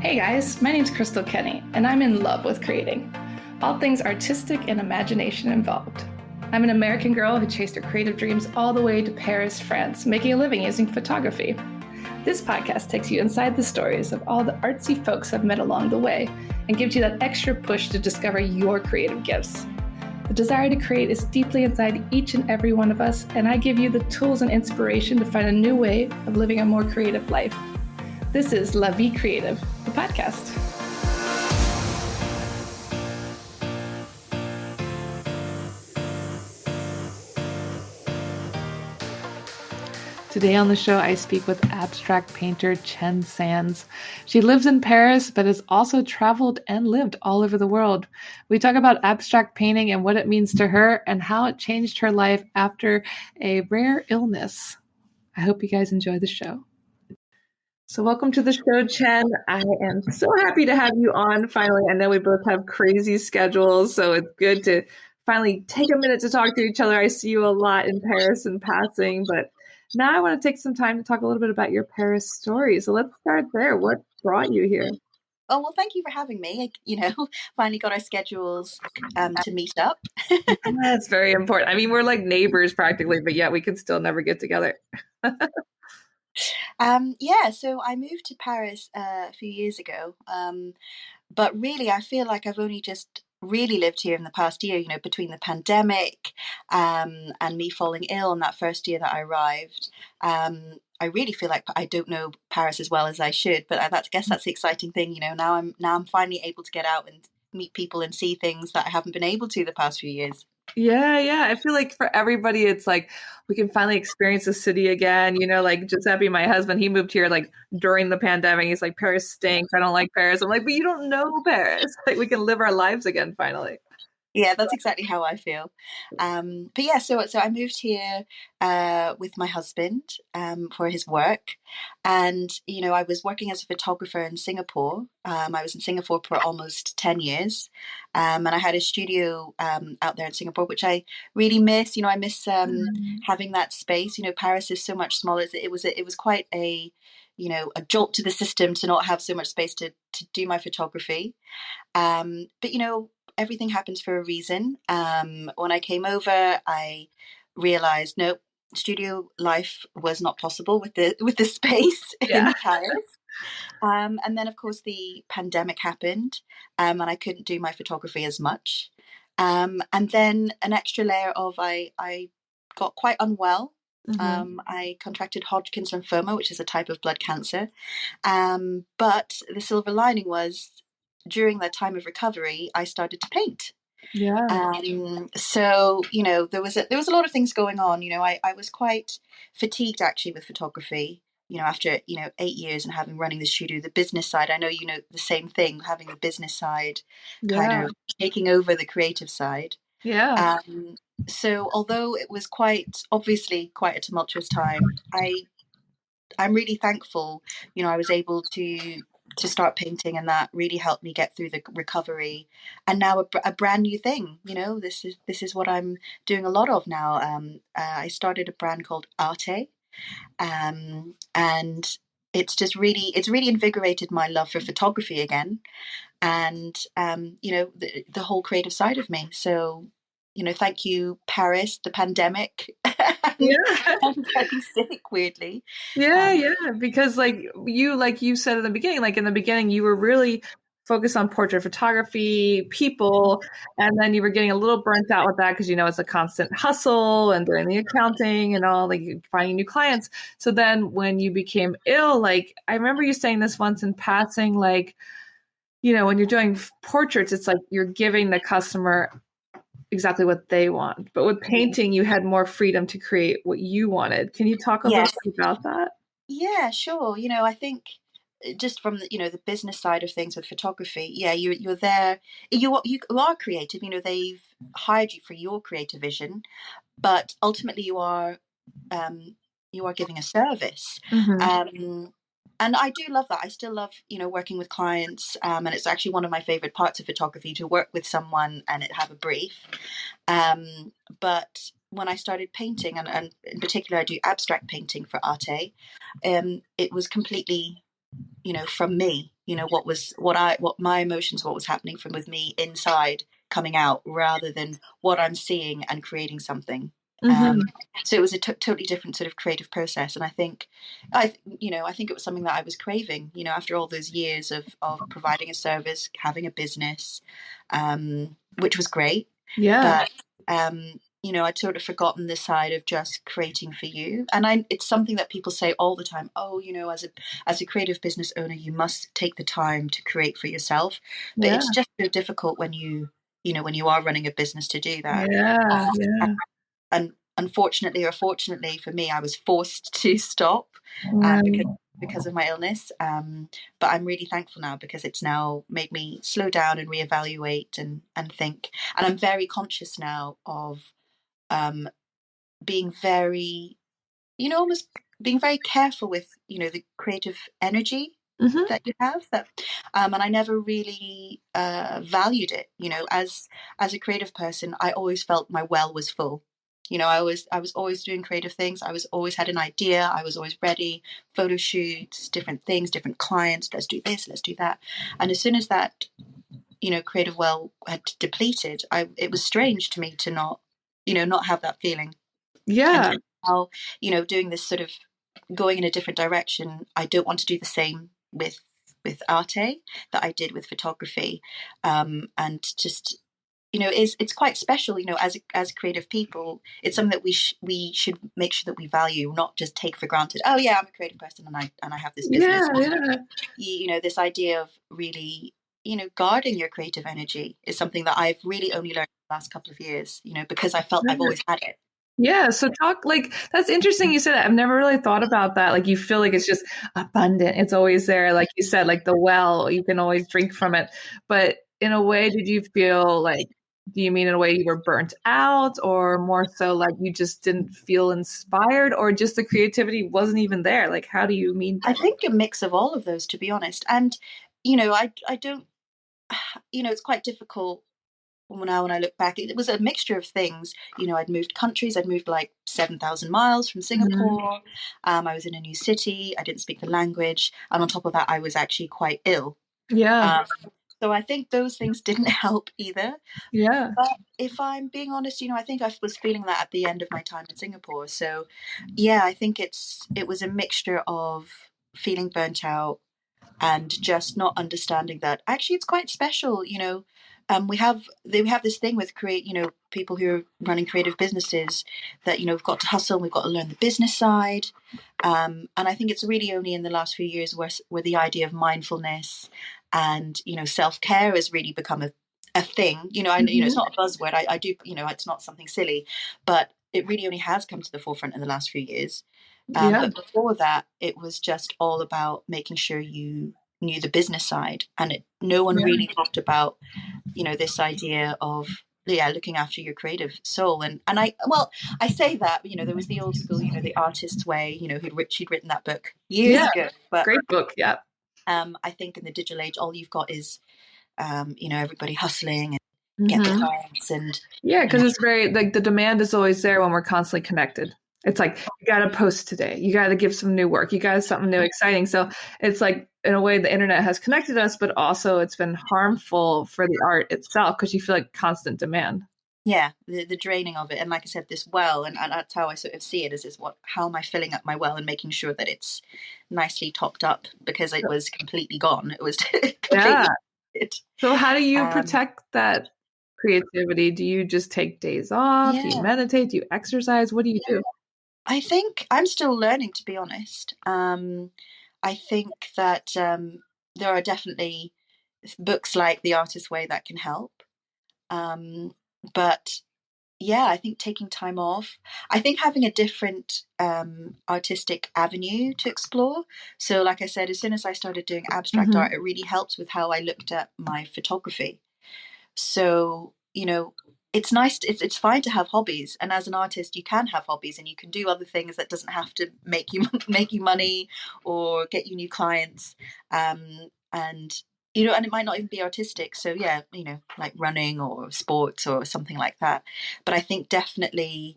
Hey guys, my name's Crystal Kenny, and I'm in love with creating. All things artistic and imagination involved. I'm an American girl who chased her creative dreams all the way to Paris, France, making a living using photography. This podcast takes you inside the stories of all the artsy folks I've met along the way and gives you that extra push to discover your creative gifts. The desire to create is deeply inside each and every one of us, and I give you the tools and inspiration to find a new way of living a more creative life. This is La Vie Creative, the podcast. Today on the show, I speak with abstract painter Chen. She lives in Paris, but has also traveled and lived all over the world. We talk about abstract painting and what it means to her and how it changed her life after a rare illness. I hope you guys enjoy the show. So welcome to the show, Chen. I am so happy to have you on finally. I know we both have crazy schedules, so it's good to finally take a minute to talk to each other. I see you a lot in Paris in passing, but now I want to take some time to talk a little bit about your Paris story. So let's start there. What brought you here? Oh, well, thank you for having me. Finally got our schedules to meet up. That's very important. I mean, we're like neighbors practically, but yet we can still never get together. So I moved to Paris a few years ago, but really I feel like I've only just really lived here in the past year, between the pandemic and me falling ill in that first year that I arrived. I really feel like I don't know Paris as well as I should, but I guess that's the exciting thing. Now I'm finally able to get out and meet people and see things that I haven't been able to the past few years. Yeah. I feel like for everybody, it's like we can finally experience the city again. Like Giuseppe, my husband, he moved here like during the pandemic. He's like, Paris stinks. I don't like Paris. I'm like, but you don't know Paris. Like we can live our lives again finally. Yeah, that's exactly how I feel. So I moved here with my husband for his work, and I was working as a photographer in Singapore. I was in Singapore for almost 10 years, and I had a studio out there in Singapore, which I really miss. I miss having that space. Paris is so much smaller. It was quite a jolt to the system to not have so much space to do my photography. But everything happens for a reason. When I came over, I realized, nope, studio life was not possible with the space in Paris. And then, of course, the pandemic happened, and I couldn't do my photography as much. And then an extra layer of I got quite unwell. Mm-hmm. I contracted Hodgkins Lymphoma, which is a type of blood cancer. But the silver lining was, during that time of recovery, I started to paint. Yeah. So there was a lot of things going on. I was quite fatigued actually with photography. After 8 years and running the studio, the business side. I know the same thing, having the business side kind of taking over the creative side. Yeah. So although it was obviously quite a tumultuous time, I'm really thankful. I was able to start painting, and that really helped me get through the recovery. And now a brand new thing, this is what I'm doing a lot of now. I started a brand called Aatei, and it's really invigorated my love for photography again, and the whole creative side of me. So thank you, Paris, the pandemic. I'm very sick, weirdly. Yeah, because like you said in the beginning, you were really focused on portrait photography, people, and then you were getting a little burnt out with that because it's a constant hustle and doing the accounting and all, like finding new clients. So then when you became ill, like I remember you saying this once in passing, like when you're doing portraits, it's like you're giving the customer exactly what they want. But with painting, you had more freedom to create what you wanted. Can you talk a little bit about that? Yeah, sure. I think just from the business side of things with photography, you're there. You are creative. They've hired you for your creative vision, but ultimately you are giving a service. Mm-hmm. And I do love that. I still love, working with clients. And it's actually one of my favorite parts of photography, to work with someone and have a brief. But when I started painting, and in particular, I do abstract painting for aatei, it was completely from me, what my emotions, what was happening from with me inside coming out, rather than what I'm seeing and creating something. Mm-hmm. So it was a totally different sort of creative process. And I think it was something that I was craving, after all those years of providing a service, having a business, which was great. Yeah. But, I'd sort of forgotten this side of just creating for you. And it's something that people say all the time. Oh, as a creative business owner, you must take the time to create for yourself. But Yeah. it's just so difficult when when you are running a business to do that. Yeah. Yeah. And unfortunately or fortunately for me, I was forced to stop, because Right. of my illness. But I'm really thankful now, because it's now made me slow down and reevaluate and think. And I'm very conscious now of being very, almost being very careful with, the creative energy Mm-hmm. that you have. And I never really valued it. As a creative person, I always felt my well was full. I was always doing creative things. I was always had an idea. I was always ready. Photo shoots, different things, different clients. Let's do this. Let's do that. And as soon as that, creative well had depleted, it was strange to me to not have that feeling. And Yeah. now, doing this sort of going in a different direction, I don't want to do the same with aatei that I did with photography, and just it's quite special. As creative people, it's something that we should make sure that we value, not just take for granted. Oh yeah, I'm a creative person and I have this Yeah. business. Yeah. This idea of really guarding your creative energy is something that I've really only learned in the last couple of years. Because I felt I've always had it. Yeah, so talk like that's interesting you said that. I've never really thought about that. Like you feel like it's just abundant. It's always there. Like you said, like the well, you can always drink from it. But in a way, did you feel like, do you mean in a way you were burnt out, or more so like you just didn't feel inspired, or just the creativity wasn't even there? Like how do you mean by I think a mix of all of those, to be honest. And I don't, it's quite difficult now when I look back. It was a mixture of things. I'd moved countries. I'd moved like 7,000 miles from Mhm. Singapore. I was in a new city. I didn't speak the language, and on top of that, I was actually quite ill. Yeah, Um, so I think those things didn't help either. yeah, But if I'm being honest, I think I was feeling that at the end of my time in Singapore. So yeah, I think it was a mixture of feeling burnt out and just not understanding that actually it's quite special. We have this thing with people who are running creative businesses, that we've got to hustle, we've got to learn the business side. And I think it's really only in the last few years where the idea of mindfulness and self-care has really become a thing. It's mhm, not a buzzword. I do, it's not something silly, but it really only has come to the forefront in the last few years. yeah, But before that, it was just all about making sure you knew the business side, and no one yeah, really talked about this idea of, yeah, looking after your creative soul. And I say that, there was the old school, the artist's way, she'd written that book years yeah. ago. But Great book. Yeah. I think in the digital age, all you've got is everybody hustling and get the Hmm. clients, and Yeah, you because know it's very like the demand is always there when we're constantly connected. It's like you got to post today. You got to give some new work. You got something new, exciting. So it's like in a way the internet has connected us, but also it's been harmful for the art itself because you feel like constant demand. yeah, the draining of it. And like I said, this well, and that's how I sort of see it, is how am I filling up my well and making sure that it's nicely topped up, because it was completely gone. It was Yeah. completely it. So how do you um protect that creativity? Do you just take days off? Do you yeah, meditate? Do you exercise? What do you do? I think I'm still learning, to be honest. I think that there are definitely books like The Artist's Way that can help. But yeah, I think taking time off. I think having a different artistic avenue to explore. So, like I said, as soon as I started doing abstract art, Hmm. it really helped with how I looked at my photography. So, it's nice. It's fine to have hobbies, and as an artist, you can have hobbies, and you can do other things that doesn't have to make you make you money or get you new clients. And and it might not even be artistic. So yeah, like running or sports or something like that. But I think definitely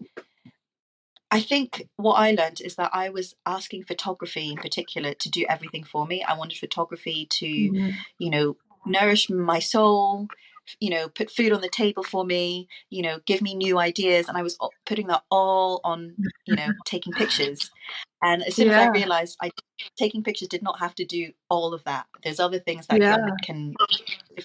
I think what I learned is that I was asking photography in particular to do everything for me. I wanted photography to, Mhm. nourish my soul, put food on the table for me, give me new ideas. And I was putting that all on, taking pictures. And as soon as I Yeah, realized taking pictures did not have to do all of that. There's other things that yeah, can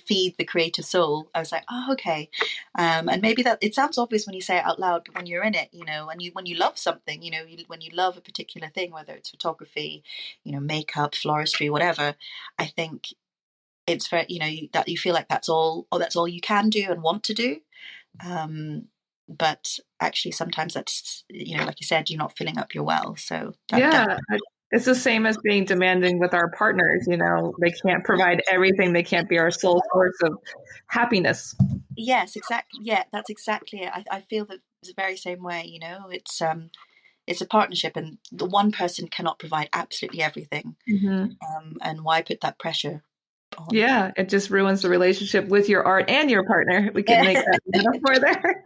feed the creative soul. I was like, oh, okay. And maybe that it sounds obvious when you say it out loud, but when you're in it, and when you love something, when you love a particular thing, whether it's photography, makeup, floristry, whatever, I think it's very, that you feel like that's all you can do and want to do. Um, but actually, sometimes that's, like you said, you're not filling up your well. So that yeah. definitely. It's the same as being demanding with our partners. They can't provide everything. They can't be our sole source of happiness. Yes, exactly. Yeah, that's exactly it. I feel that it's the very same way. It's a partnership, and the one person cannot provide absolutely everything. Hmm. And why put that pressure on? Yeah, it just ruins the relationship with your art and your partner. We can make that metaphor there.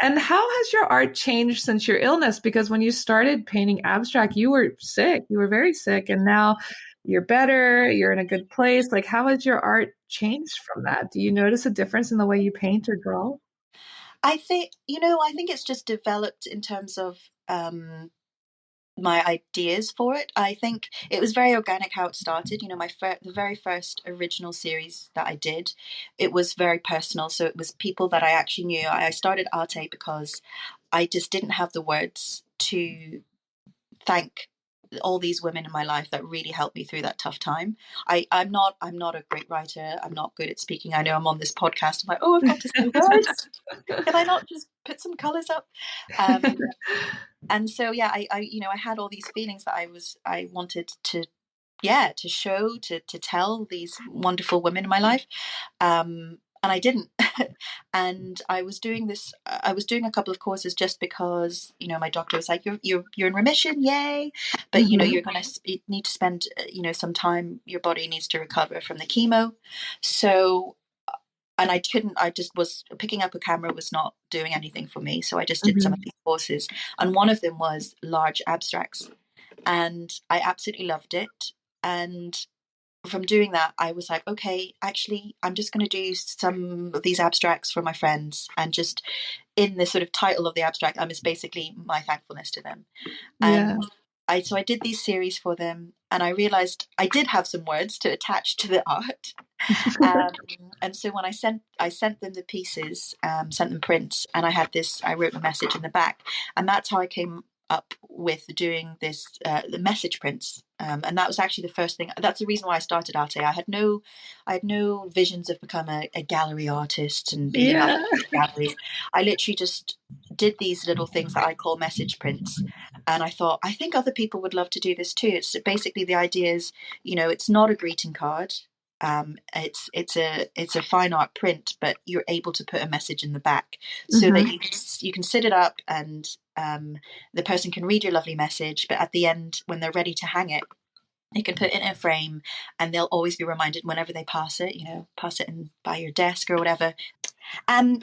And how has your art changed since your illness? Because when you started painting abstract, you were sick. You were very sick, and now you're better. You're in a good place. Like, how has your art changed from that? Do you notice a difference in the way you paint or draw? I think it's just developed in terms of my ideas for it. I think it was very organic how it started. The very first original series that I did, it was very personal. So it was people that I actually knew. I started aatei because I just didn't have the words to thank all these women in my life that really helped me through that tough time. I'm not a great writer. I'm not good at speaking. I know I'm on this podcast. I'm like, oh, I've got to say words. Can I not just put some colors up? Um, and so yeah, I had all these feelings that I wanted to, yeah, to show, to tell these wonderful women in my life. And I didn't. And I was doing a couple of courses just because, my doctor was like, you're in remission, yay. But, Hmm. you need to spend, some time, your body needs to recover from the chemo. So, and I just was picking up a camera was not doing anything for me. So I just did some of Hmm. these courses. And one of them was large abstracts. And I absolutely loved it. And from doing that, I was like, okay, actually, I'm just going to do some of these abstracts for my friends. And just in the sort of title of the abstract, it's basically my thankfulness to them. Yeah. And I did these series for them, and I realized I did have some words to attach to the art. Um, and so when I sent them the pieces, sent them prints, and I wrote a message in the back, and that's how I came up with doing this the message prints. And that was actually the first thing. That's the reason why I started Arte. I had no visions of becoming a gallery artist and being up Yeah. in galleries. I literally just did these little things that I call message prints. And I thought, I think other people would love to do this too. It's basically the idea is, it's not a greeting card. It's a fine art print, but you're able to put a message in the back so that Hmm. you can sit it up, and the person can read your lovely message. But at the end, when they're ready to hang it, you can put it in a frame, and they'll always be reminded whenever they pass it. Pass it in by your desk or whatever.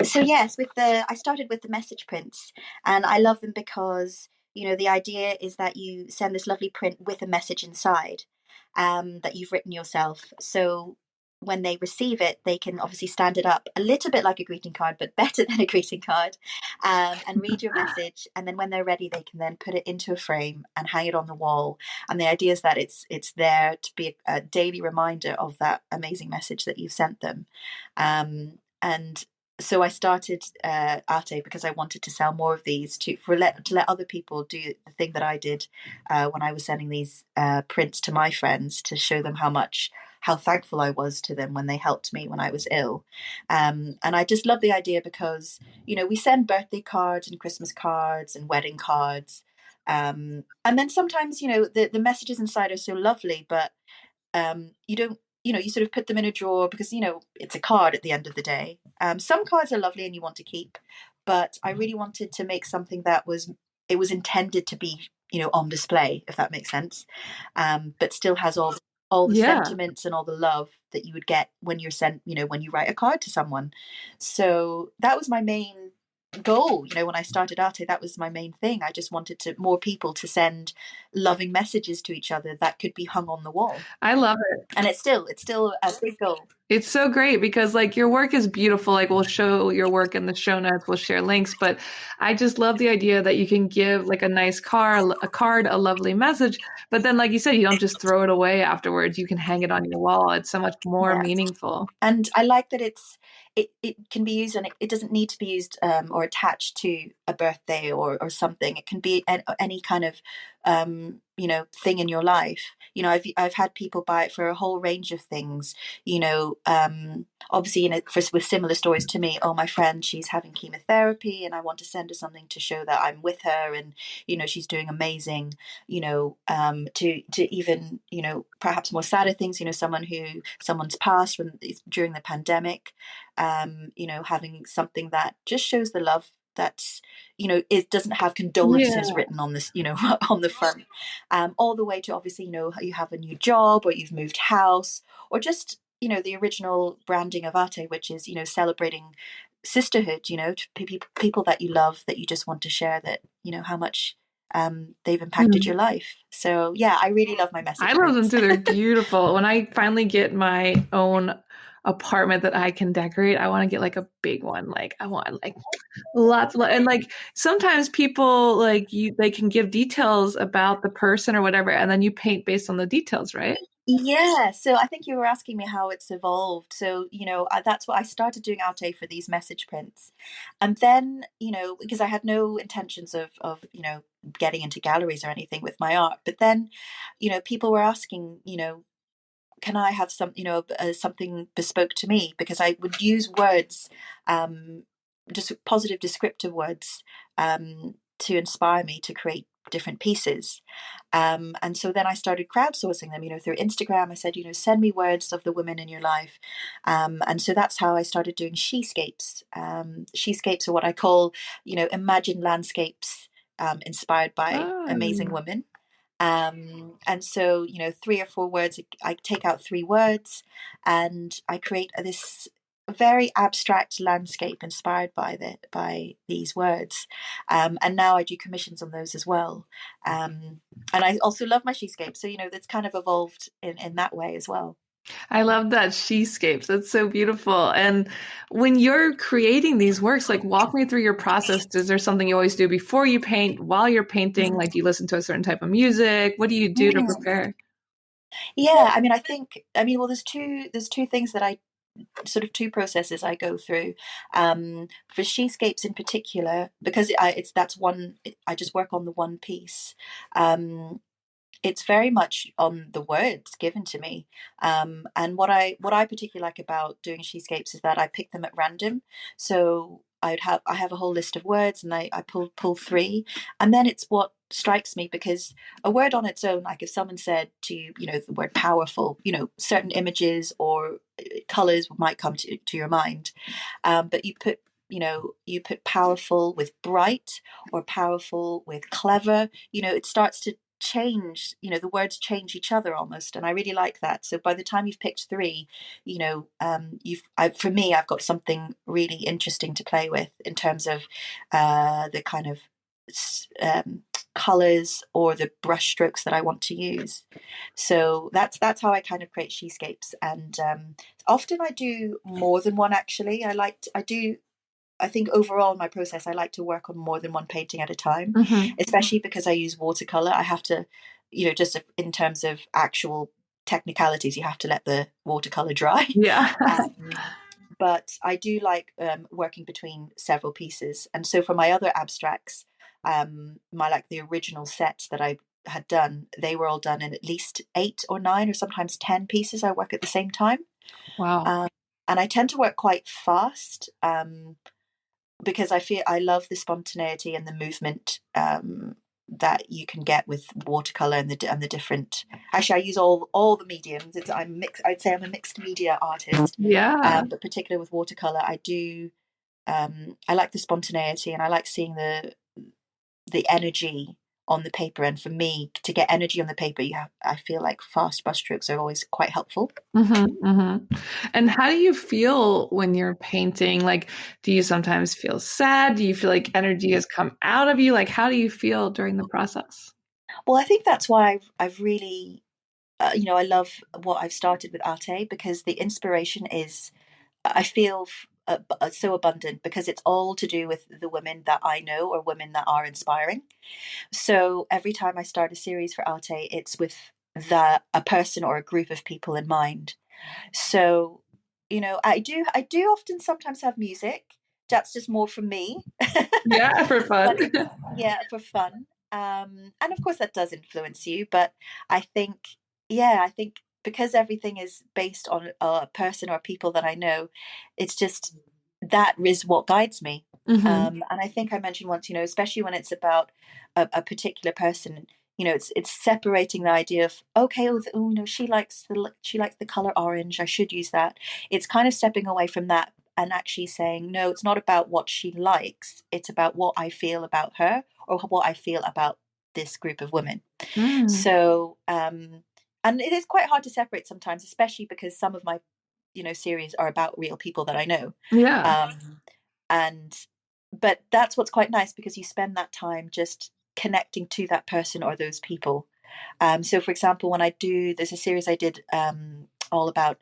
So yes, I started with the message prints, and I love them because the idea is that you send this lovely print with a message inside, that you've written yourself. So when they receive it, they can obviously stand it up a little bit like a greeting card, but better than a greeting card, and read your message. And then when they're ready, they can then put it into a frame and hang it on the wall. And the idea is that it's there to be a daily reminder of that amazing message that you've sent them. And so I started Arte because I wanted to sell more of these to let other people do the thing that I did when I was sending these prints to my friends, to show them how thankful I was to them when they helped me when I was ill. And I just love the idea because we send birthday cards and Christmas cards and wedding cards, and then sometimes the messages inside are so lovely, but you don't, you sort of put them in a drawer because it's a card at the end of the day. Some cards are lovely and you want to keep, but I really wanted to make something that was intended to be on display, if that makes sense, but still has all the Yeah. sentiments and all the love that you would get when you're sent when you write a card to someone. So that was my main goal. When I started aatei, that was my main thing. I just wanted to more people to send loving messages to each other that could be hung on the wall. I love it. And it's still a big goal. It's so great because like your work is beautiful. Like we'll show your work in the show notes, we'll share links, but I just love the idea that you can give like a nice card, a lovely message, but then like you said, you don't just throw it away afterwards. You can hang it on your wall. It's so much more Yeah. meaningful. And I like that it can be used, and it doesn't need to be used or attached to a birthday or something. It can be any kind of thing in your life. I've had people buy it for a whole range of things. Obviously, with similar stories to me. Oh, my friend, she's having chemotherapy, and I want to send her something to show that I'm with her, and she's doing amazing. To even perhaps more sadder things. Someone's passed during the pandemic. Having something that just shows the love that's it doesn't have condolences Yeah. written on this on the front, all the way to obviously you have a new job, or you've moved house, or just the original branding of aatei, which is celebrating sisterhood, to people that you love, that you just want to share, that how much they've impacted your life. So yeah, I really love my I message love them prints. too. They're beautiful. When I finally get my own apartment that I can decorate, I want to get like a big one. Like I want like and like sometimes people like they can give details about the person or whatever, and then you paint based on the details, right? Yeah, so I think you were asking me how it's evolved. So, that's what I started doing aatei for these message prints. And then, because I had no intentions of getting into galleries or anything with my art. But then, people were asking, can I have something bespoke to me? Because I would use words, just positive descriptive words, to inspire me to create different pieces. And so then I started crowdsourcing them, through Instagram. I said, send me words of the women in your life. And so that's how I started doing shescapes. Shescapes are what I call, imagined landscapes, inspired by amazing Oh. women. And so, 3 or 4 words, I take out 3 words, and I create this very abstract landscape inspired by these words. And now I do commissions on those as well. And I also love my shescape. So, that's kind of evolved in that way as well. I love that shescapes. That's so beautiful. And when you're creating these works, like walk me through your process. Is there something you always do before you paint, while you're painting? Like, do you listen to a certain type of music? What do you do to Mm. prepare? Yeah, well, there's two things that I sort of two processes I go through. For shescapes in particular, because that's one, I just work on the one piece. It's very much on the words given to me. And what I particularly like about doing shescapes is that I pick them at random. So I have a whole list of words, and I pull 3, and then it's what strikes me, because a word on its own, like if someone said to you, the word powerful, certain images or colors might come to your mind. But you put powerful with bright, or powerful with clever. It starts to change. The words change each other almost, and I really like that. So by the time you've picked 3, for me, I've got something really interesting to play with in terms of the kind of colors or the brush strokes that I want to use. So that's how I kind of create shescapes. And often I do more than one, actually. I think overall in my process, I like to work on more than one painting at a time, Hmm. especially because I use watercolor. I have to, just in terms of actual technicalities, you have to let the watercolor dry. Yeah. Um, but I do like working between several pieces. And so for my other abstracts, the original sets that I had done, they were all done in at least 8 or 9 or sometimes 10 pieces. I work at the same time. Wow. Um, and I tend to work quite fast, because I love the spontaneity and the movement, that you can get with watercolor, and the different. Actually, I use all the mediums. I'm mixed. I'd say I'm a mixed media artist, Yeah. but particularly with watercolor, I do. I like the spontaneity, and I like seeing the energy on the paper. And for me, to get energy on the paper, I feel like fast brushstrokes are always quite helpful. And how do you feel when you're painting? Like, do you sometimes feel sad? Do you feel like energy has come out of you? Like, how do you feel during the process? Well, I think that's why I've really, I love what I've started with aatei, because the inspiration is, I feel so abundant, because it's all to do with the women that I know, or women that are inspiring. So every time I start a series for aatei, it's with a person or a group of people in mind. So, I do often sometimes have music. That's just more for me. Yeah, for fun. But it's, yeah, for fun. And of course that does influence you, but I think, I think because everything is based on a person or people that I know, it's just that is what guides me. And I think I mentioned once, especially when it's about a particular person, it's separating the idea of, okay, oh no, she likes the color orange, I should use that. It's kind of stepping away from that and actually saying, no, it's not about what she likes, it's about what I feel about her, or what I feel about this group of women. Mm. So and it is quite hard to separate sometimes, especially because some of my series are about real people that I know. Yeah. Um and but that's what's quite nice, because you spend that time just connecting to that person or those people. So, for example, there's a series I did all about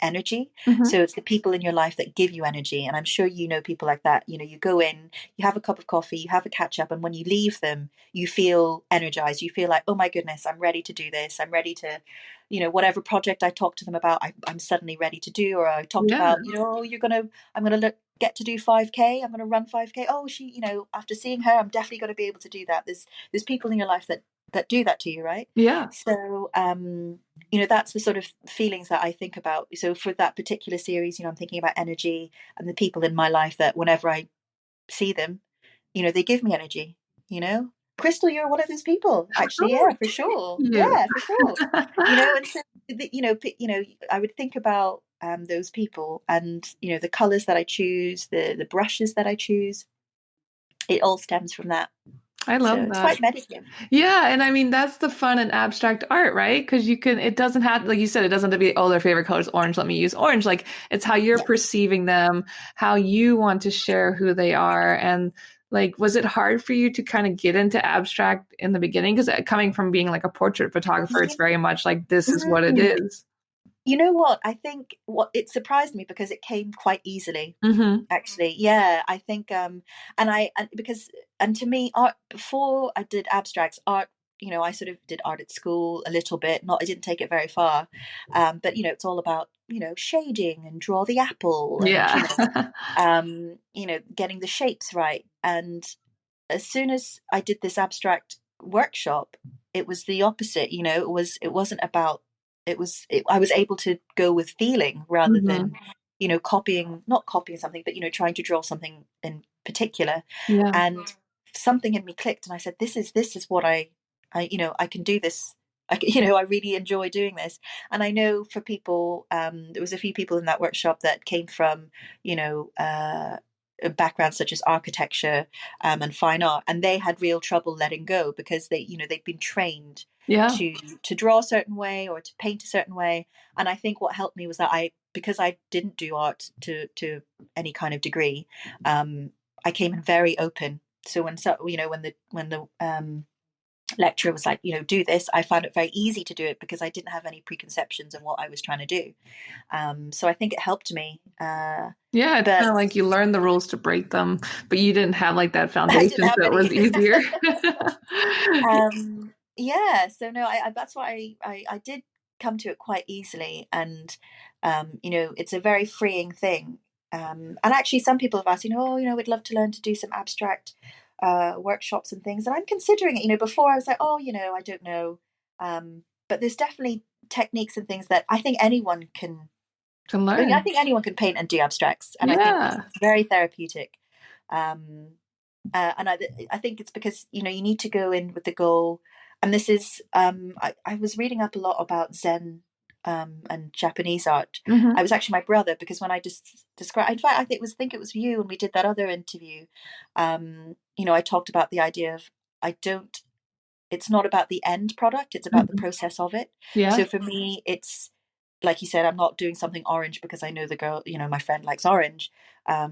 energy. hmm So it's the people in your life that give you energy. And I'm sure you know people like that. You go in, you have a cup of coffee, you have a catch up, and when you leave them, you feel energized. You feel like, oh my goodness, I'm ready to do this. I'm ready to, whatever project I talked to them about, I'm suddenly ready to do. Or I talked Yeah. about, oh, I'm going to get to do 5K. I'm going to run 5K. Oh, after seeing her, I'm definitely going to be able to do that. There's people in your life that do that to you, right? Yeah. So that's the sort of feelings that I think about. So for that particular series, I'm thinking about energy and the people in my life that whenever I see them, they give me energy. you know Crystal, you're one of those people, actually. Oh, Yeah, for sure. you. Yeah, for sure. And so I would think about those people, and the colors that I choose, the brushes that I choose, it all stems from that. I So love it's that. quite meditative. Yeah, and I mean that's the fun in abstract art, right? Because it doesn't have, like you said, it doesn't have to be, oh, their favorite color is orange, let me use orange. Like it's how you're Yeah. perceiving them, how you want to share who they are. And like, was it hard for you to kind of get into abstract in the beginning? Because coming from being like a portrait photographer, it's Yeah. very much like this is what it Mm. is. You know what? I think what it surprised me, because it came quite easily, Mm-hmm. actually. Yeah, I think and to me, art, before I did abstracts, art, I sort of did art at school a little bit. Not I didn't take it very far. But it's all about, shading and draw the apple, and Yeah. getting the shapes right. And as soon as I did this abstract workshop, it was the opposite. It wasn't about, I was able to go with feeling rather hmm than, not copying something, but, trying to draw something in particular. Yeah. And something in me clicked, and I said, this is what I can do this. I really enjoy doing this. And I know for people, there was a few people in that workshop that came from, you know, backgrounds such as architecture, and fine art, and they had real trouble letting go, because they'd been trained Yeah. to draw a certain way or to paint a certain way. And I think what helped me was that because I didn't do art to any kind of degree, I came in very open. So when the lecturer was like, do this, I found it very easy to do it, because I didn't have any preconceptions of what I was trying to do. So I think it helped me. Yeah, it's But kind of like you learn the rules to break them, but you didn't have like that I didn't foundation, have so it was any. easier. Yeah, so no, that's why I did come to it quite easily. And it's a very freeing thing. And actually some people have asked, we'd love to learn to do some abstract workshops and things, and I'm considering it. Before I was like, oh, I don't know. But there's definitely techniques and things that I think anyone can. To I mean, I learn. think anyone can paint and do abstracts, and I think it's Yeah. very therapeutic. Um, and I think it's because you need to go in with the goal. And this is I was reading up a lot about Zen, and Japanese art. I hmm was actually my brother, because when I just described, in fact, I think it was you when we did that other interview. I talked about the idea of, I don't. it's not about the end product, it's about the Mhm. process of it. Yeah. So for me, it's like you said, I'm not doing something orange because I know the girl, my friend likes orange.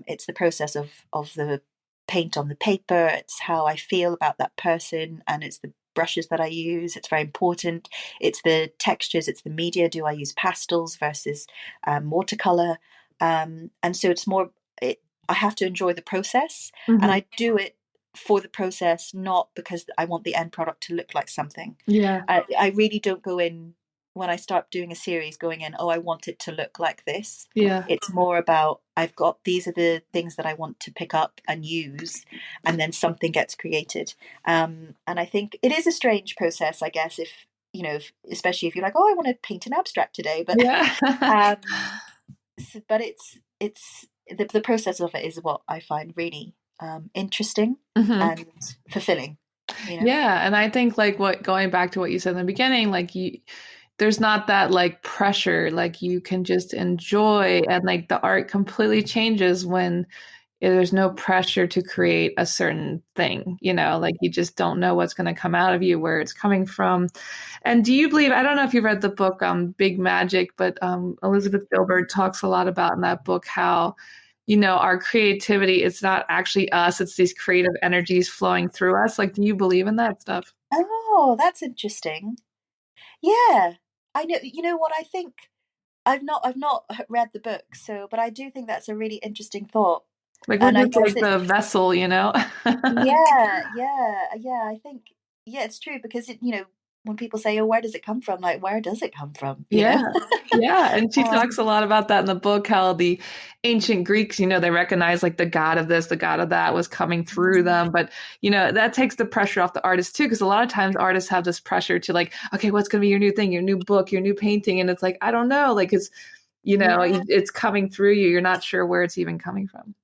It's the process of the paint on the paper. It's how I feel about that person, and it's the brushes that I use. It's very important. It's the textures. It's the media. Do I use pastels versus watercolor? And so it's more. I have to enjoy the process, and Mhm. I do it for the process, not because I want the end product to look like something. Yeah. I really don't go in when I start doing a series going in, oh, I want it to look like this. Yeah. It's more about these are the things that I want to pick up and use, and then something gets created. And I think it is a strange process, I guess, if especially if you're like, oh, I want to paint an abstract today, but Yeah. um, but it's the process of it is what I find really interesting Mhm. and fulfilling. You know. Yeah, and I think like what going back to what you said in the beginning, like you there's not that like pressure, like you can just enjoy and like the art completely changes when there's no pressure to create a certain thing, like you just don't know what's going to come out of you, where it's coming from. And do you believe, I don't know if you read the book Big Magic, but Elizabeth Gilbert talks a lot about in that book how our creativity, it's not actually us, it's these creative energies flowing through us. Like, do you believe in that stuff? Oh, that's interesting. Yeah, I know. You know what I think? I've not read the book, so but I do think that's a really interesting thought. Like we're And I just guess like the vessel. yeah. I think it's true because when people say, "Oh, where does it come from?" Like, where does it come from? Yeah. Yeah. And she talks Um, a lot about that in the book, how the ancient Greeks, they recognize like the god of this, the god of that was coming through them. But, that takes the pressure off the artist too, because a lot of times artists have this pressure to like, okay, what's going to be your new thing, your new book, your new painting? And it's like, I don't know, like, yeah, it's coming through you. You're not sure where it's even coming from.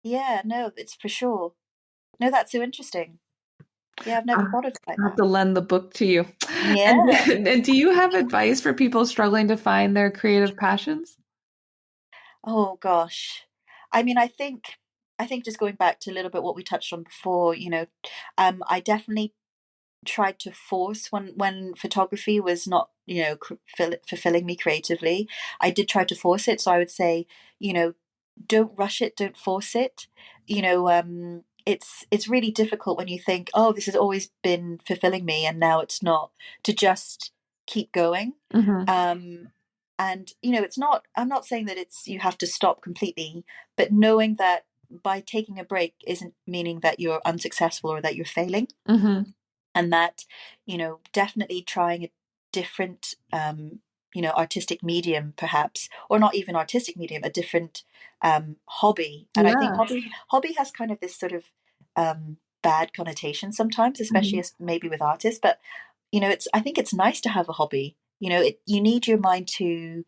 yeah. No, it's for sure. No, that's so interesting. Yeah, I've never I'll thought of it like have that. to lend the book to you. And, Yeah. and do you have advice for people struggling to find their creative passions? Oh gosh. I mean, I think just going back to a little bit what we touched on before, I definitely tried to force when photography was not fulfilling me creatively. I did try to force it, so I would say, you know don't rush it, don't force it. It's really difficult when you think, oh, this has always been fulfilling me and now it's not, to just keep going. Hmm. um and it's not, I'm not saying that it's you have to stop completely, but knowing that by taking a break isn't meaning that you're unsuccessful or that you're failing. Hmm. And that definitely trying a different artistic medium, perhaps, or not even artistic medium, a different hobby. And I think Yeah. hobby has kind of this sort of bad connotation sometimes, especially Mhm. as maybe with artists. But it's, I think it's nice to have a hobby. You need your mind to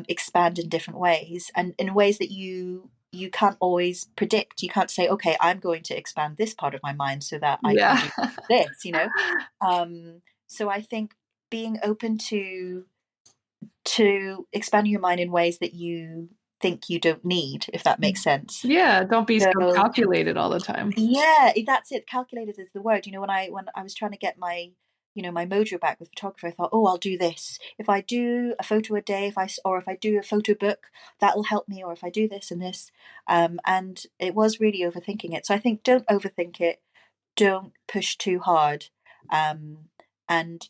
expand in different ways, and in ways that you can't always predict. You can't say, okay, I'm going to expand this part of my mind so that I can Yeah. do this. So I think being open to expanding your mind in ways that you think you don't need, if that makes sense. Yeah, don't be so So calculated all the time. yeah, that's it. Calculated is the word. When I was trying to get my my mojo back with photography, I thought, oh, I'll do this. If I do a photo a day, if I do a photo book, that will help me. Or if I do this and this, and it was really overthinking it. So I think don't overthink it. Don't push too hard. Um, and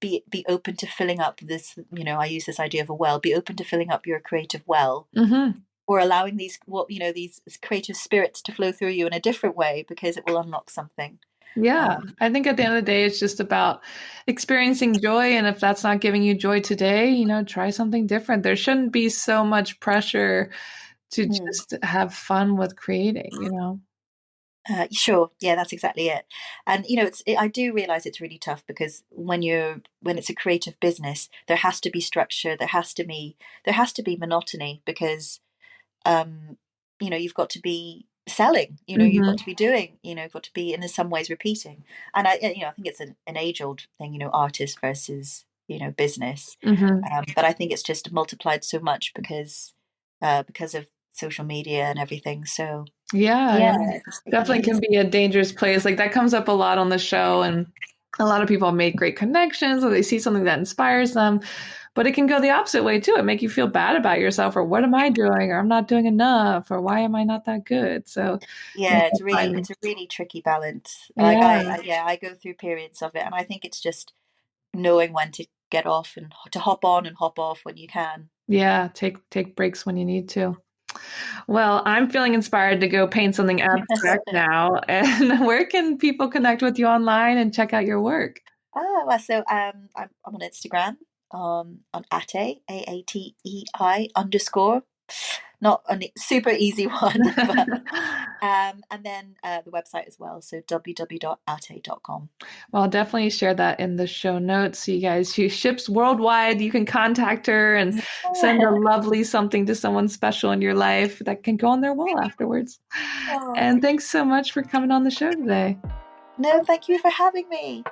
be open to filling up this. I use this idea of a well. Be open to filling up your creative well, Hmm. or allowing these creative spirits to flow through you in a different way, because it will unlock something. Yeah, um, I think at the end of the day, it's just about experiencing joy. And if that's not giving you joy today, try something different. There shouldn't be so much pressure to mm, just have fun with creating. sure, yeah, that's exactly it. And I do realize it's really tough, because when it's a creative business, there has to be structure, there has to be monotony, because um you've got to be selling, you've got Hmm. to be doing, you've got to be in some ways repeating. And I think it's an age old thing, artist versus business. Hmm. But I think it's just multiplied so much because of social media and everything. So Yeah, yeah, yeah. just taking Definitely it can easy. be a dangerous place. Like that comes up a lot on the show. And A lot of people have made great connections or they see something that inspires them, but it can go the opposite way too. It make you feel bad about yourself or what am I doing? Or I'm not doing enough or why am I not that good? So Yeah, it's a really tricky balance. Like yeah, I go through periods of it, and I think it's just knowing when to get off and to hop on and hop off when you can. yeah, take breaks when you need to. Well, I'm feeling inspired to go paint something abstract now. And where can people connect with you online and check out your work? Well, so I'm on Instagram on aatei, AATEI underscore. Not a super easy one, but and then the website as well. So www.aatei.com. Well, I'll definitely share that in the show notes. So you guys, she ships worldwide. You can contact her and send a lovely something to someone special in your life that can go on their wall afterwards. Oh, And thanks so much for coming on the show today. no, thank you for having me.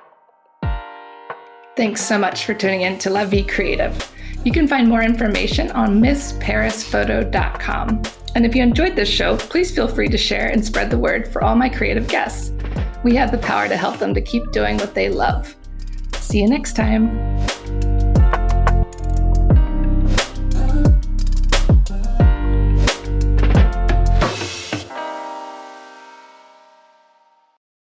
Thanks so much for tuning in to La Vie Creative. You can find more information on MissParisPhoto.com. And if you enjoyed this show, please feel free to share and spread the word for all my creative guests. We have the power to help them to keep doing what they love. See you next time.